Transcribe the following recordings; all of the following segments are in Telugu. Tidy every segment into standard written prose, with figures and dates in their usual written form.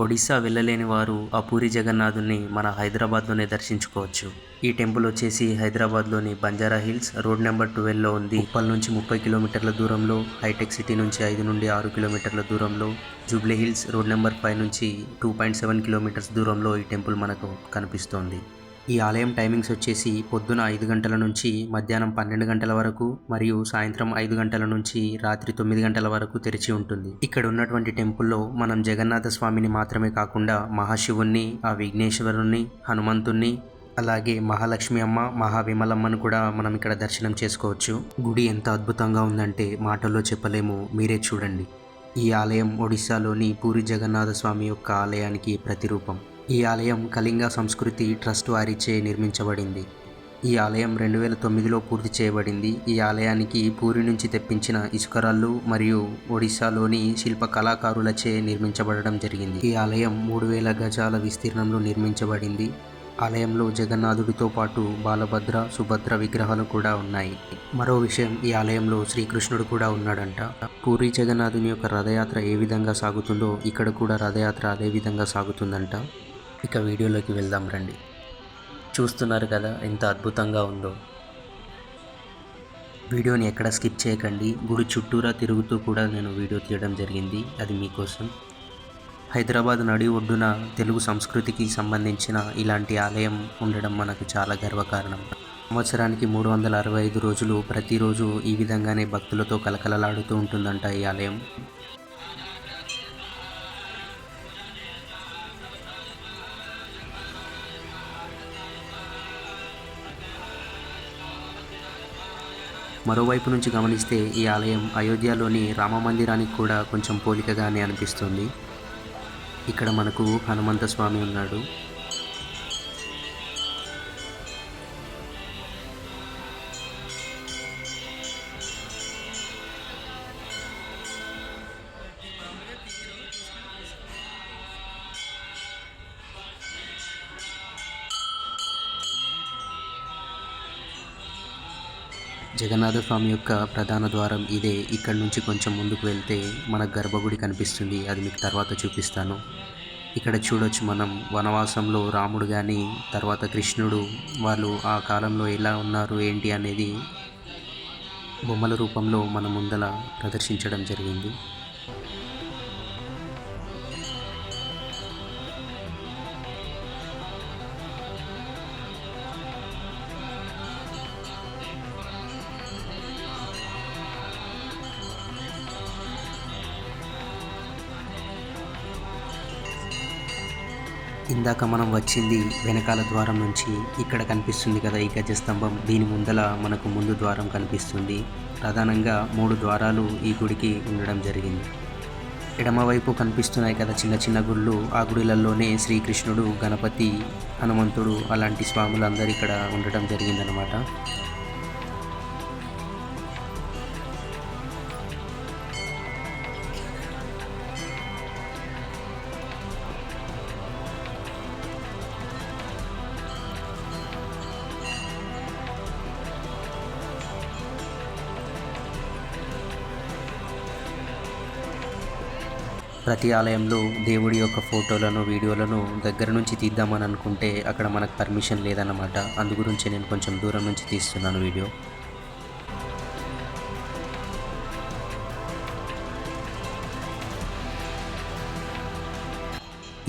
ఒడిశా వెళ్ళలేని వారు ఆ పూరి జగన్నాథుని మన హైదరాబాద్లోనే దర్శించుకోవచ్చు. ఈ టెంపుల్ వచ్చేసి హైదరాబాద్లోని బంజారా హిల్స్ రోడ్ నెంబర్ 12లో ఉంది. ఉప్పల్ నుంచి 30 కిలోమీటర్ల దూరంలో, హైటెక్ సిటీ నుంచి 5 నుండి 6 కిలోమీటర్ల దూరంలో, జూబ్లీ హిల్స్ రోడ్ నెంబర్ 5 నుంచి 2.7 కిలోమీటర్స్ దూరంలో ఈ టెంపుల్ మనకు కనిపిస్తోంది. ఈ ఆలయం టైమింగ్స్ వచ్చేసి పొద్దున 5 గంటల నుంచి మధ్యాహ్నం 12 గంటల వరకు మరియు సాయంత్రం 5 గంటల నుంచి రాత్రి 9 గంటల వరకు తెరిచి ఉంటుంది. ఇక్కడ ఉన్నటువంటి టెంపుల్లో మనం జగన్నాథ స్వామిని మాత్రమే కాకుండా మహాశివుణ్ణి, ఆ విఘ్నేశ్వరుణ్ణి, హనుమంతుణ్ణి, అలాగే మహాలక్ష్మి అమ్మ, మహావిమలమ్మను కూడా మనం ఇక్కడ దర్శనం చేసుకోవచ్చు. గుడి ఎంత అద్భుతంగా ఉందంటే మాటల్లో చెప్పలేము, మీరే చూడండి. ఈ ఆలయం ఒడిశాలోని పూరి జగన్నాథ స్వామి యొక్క ఆలయానికి ప్రతిరూపం. ఈ ఆలయం కళింగ సంస్కృతి ట్రస్ట్ వారిచే నిర్మించబడింది. ఈ ఆలయం 2009లో పూర్తి చేయబడింది. ఈ ఆలయానికి పూరి నుంచి తెప్పించిన ఇసుకరాళ్ళు మరియు ఒడిశాలోని శిల్ప కళాకారులచే నిర్మించబడడం జరిగింది. ఈ ఆలయం 3000 గజాల విస్తీర్ణంలో నిర్మించబడింది. ఆలయంలో జగన్నాథుడితో పాటు బాలభద్ర, సుభద్ర విగ్రహాలు కూడా ఉన్నాయి. మరో విషయం, ఈ ఆలయంలో శ్రీకృష్ణుడు కూడా ఉన్నాడంట. పూరి జగన్నాథుని యొక్క రథయాత్ర ఏ విధంగా సాగుతుందో ఇక్కడ కూడా రథయాత్ర అదే విధంగా సాగుతుందంట. ఇక వీడియోలోకి వెళ్దాం రండి. చూస్తున్నారు కదా ఎంత అద్భుతంగా ఉందో. వీడియోని ఎక్కడ స్కిప్ చేయకండి. గుడి చుట్టూరా తిరుగుతూ కూడా నేను వీడియో తీయడం జరిగింది, అది మీకోసం. హైదరాబాద్ నడి ఒడ్డున తెలుగు సంస్కృతికి సంబంధించిన ఇలాంటి ఆలయం ఉండడం మనకు చాలా గర్వకారణం. సంవత్సరానికి 365 రోజులు ప్రతిరోజు ఈ విధంగానే భక్తులతో కలకలలాడుతూ ఉంటుందంట ఈ ఆలయం. మరోవైపు నుంచి గమనిస్తే ఈ ఆలయం అయోధ్యలోని రామ మందిరానికి కూడా కొంచెం పోలికగానే అనిపిస్తుంది. ఇక్కడ మనకు హనుమంత స్వామి ఉన్నాడు. జగన్నాథ స్వామి యొక్క ప్రధాన ద్వారం ఇదే. ఇక్కడ నుంచి కొంచెం ముందుకు వెళ్తే మనకు గర్భగుడి కనిపిస్తుంది, అది మీకు తర్వాత చూపిస్తాను. ఇక్కడ చూడొచ్చు మనం వనవాసంలో రాముడు కానీ తర్వాత కృష్ణుడు వాళ్ళు ఆ కాలంలో ఎలా ఉన్నారు ఏంటి అనేది బొమ్మల రూపంలో మన ముందల ప్రదర్శించడం జరిగింది. ఇందాక మనం వచ్చింది వెనకాల ద్వారం నుంచి. ఇక్కడ కనిపిస్తుంది కదా ఈ గజస్తంభం, దీని ముందల మనకు ముందు ద్వారం కనిపిస్తుంది. ప్రధానంగా 3 ద్వారాలు ఈ గుడికి ఉండడం జరిగింది. ఎడమవైపు కనిపిస్తున్నాయి కదా చిన్న చిన్న గుళ్ళు, ఆ గుడిలలోనే శ్రీకృష్ణుడు, గణపతి, హనుమంతుడు అలాంటి స్వాములందరూ ఇక్కడ ఉండడం జరిగిందనమాట. ప్రతి ఆలయంలో దేవుడి యొక్క ఫోటోలను, వీడియోలను దగ్గర నుంచి తీద్దామని అనుకుంటే అక్కడ మనకు పర్మిషన్ లేదన్నమాట. అందు గురించి నేను కొంచెం దూరం నుంచి తీస్తున్నాను వీడియో.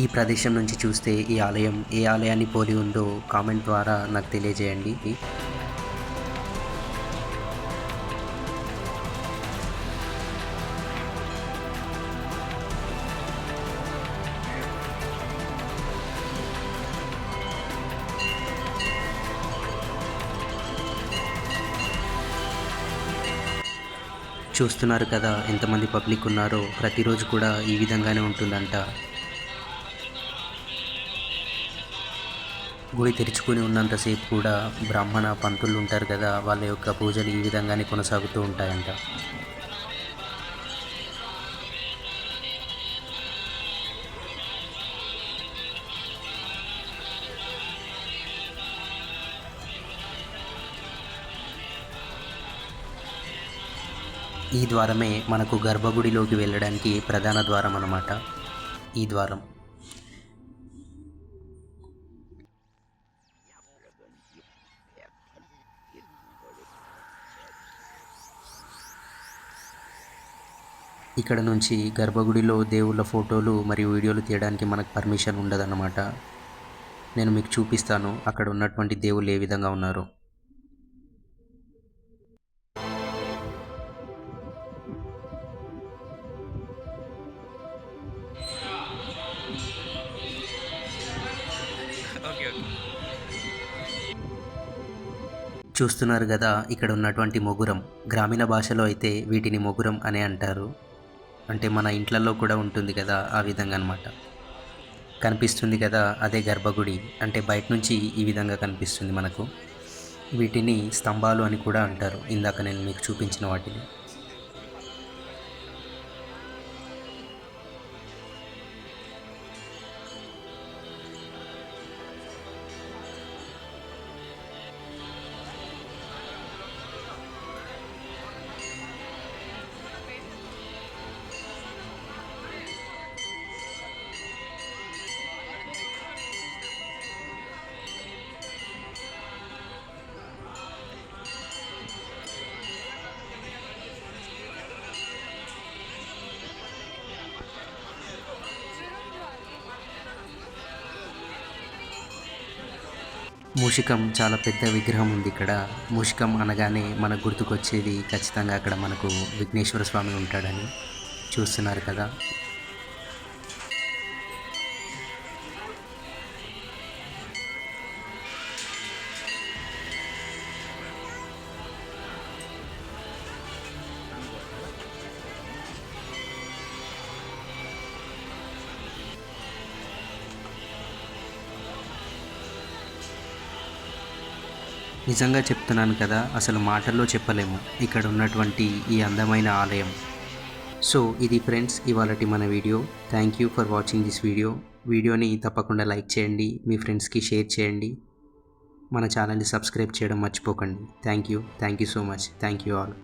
ఈ ప్రదేశం నుంచి చూస్తే ఈ ఆలయం ఏ ఆలయాన్ని పోలి ఉందో కామెంట్ ద్వారా నాకు తెలియజేయండి. చూస్తున్నారు కదా ఎంతమంది పబ్లిక్ ఉన్నారో. ప్రతిరోజు కూడా ఈ విధంగానే ఉంటుందంట. గుడి తెరుచుకుని ఉన్నంతసేపు కూడా బ్రాహ్మణ పంతులు ఉంటారు కదా, వాళ్ళ యొక్క పూజలు ఈ విధంగానే కొనసాగుతూ ఉంటాయంట. ఈ ద్వారమే మనకు గర్భగుడిలోకి వెళ్ళడానికి ప్రధాన ద్వారం అన్నమాట. ఈ ద్వారం ఇక్కడ నుంచి గర్భగుడిలో దేవుళ్ళ ఫోటోలు మరియు వీడియోలు తీయడానికి మనకు పర్మిషన్ ఉండదన్నమాట. నేను మీకు చూపిస్తాను అక్కడ ఉన్నటువంటి దేవుళ్ళు ఏ విధంగా ఉన్నారో. చూస్తున్నారు కదా, ఇక్కడ ఉన్నటువంటి మొగురం. గ్రామీణ భాషలో అయితే వీటిని మొగురం అనే అంటారు. అంటే మన ఇంట్లలో కూడా ఉంటుంది కదా, ఆ విధంగా అనమాట. కనిపిస్తుంది కదా, అదే గర్భగుడి. అంటే బయట నుంచి ఈ విధంగా కనిపిస్తుంది మనకు. వీటిని స్తంభాలు అని కూడా అంటారు, ఇందాక నేను మీకు చూపించిన వాటిని. మూషికం చాలా పెద్ద విగ్రహం ఉంది ఇక్కడ. మూషికం అనగానే మనకు గుర్తుకొచ్చేది ఖచ్చితంగా అక్కడ మనకు విఘ్నేశ్వర స్వామి ఉంటాడని. చూస్తున్నారు కదా. నిజంగా చెప్తున్నాను కదా, అసలు మాటల్లో చెప్పలేము ఇక్కడ ఉన్నటువంటి ఈ అందమైన ఆలయం. సో ఇది ఫ్రెండ్స్ ఇవాళటి మన video. Thank you for watching this video. వీడియోని తప్పకుండా లైక్ చేయండి, మీ ఫ్రెండ్స్కి షేర్ చేయండి, మన ఛానల్ని సబ్స్క్రైబ్ చేయడం మర్చిపోకండి. Thank you so much. Thank you all.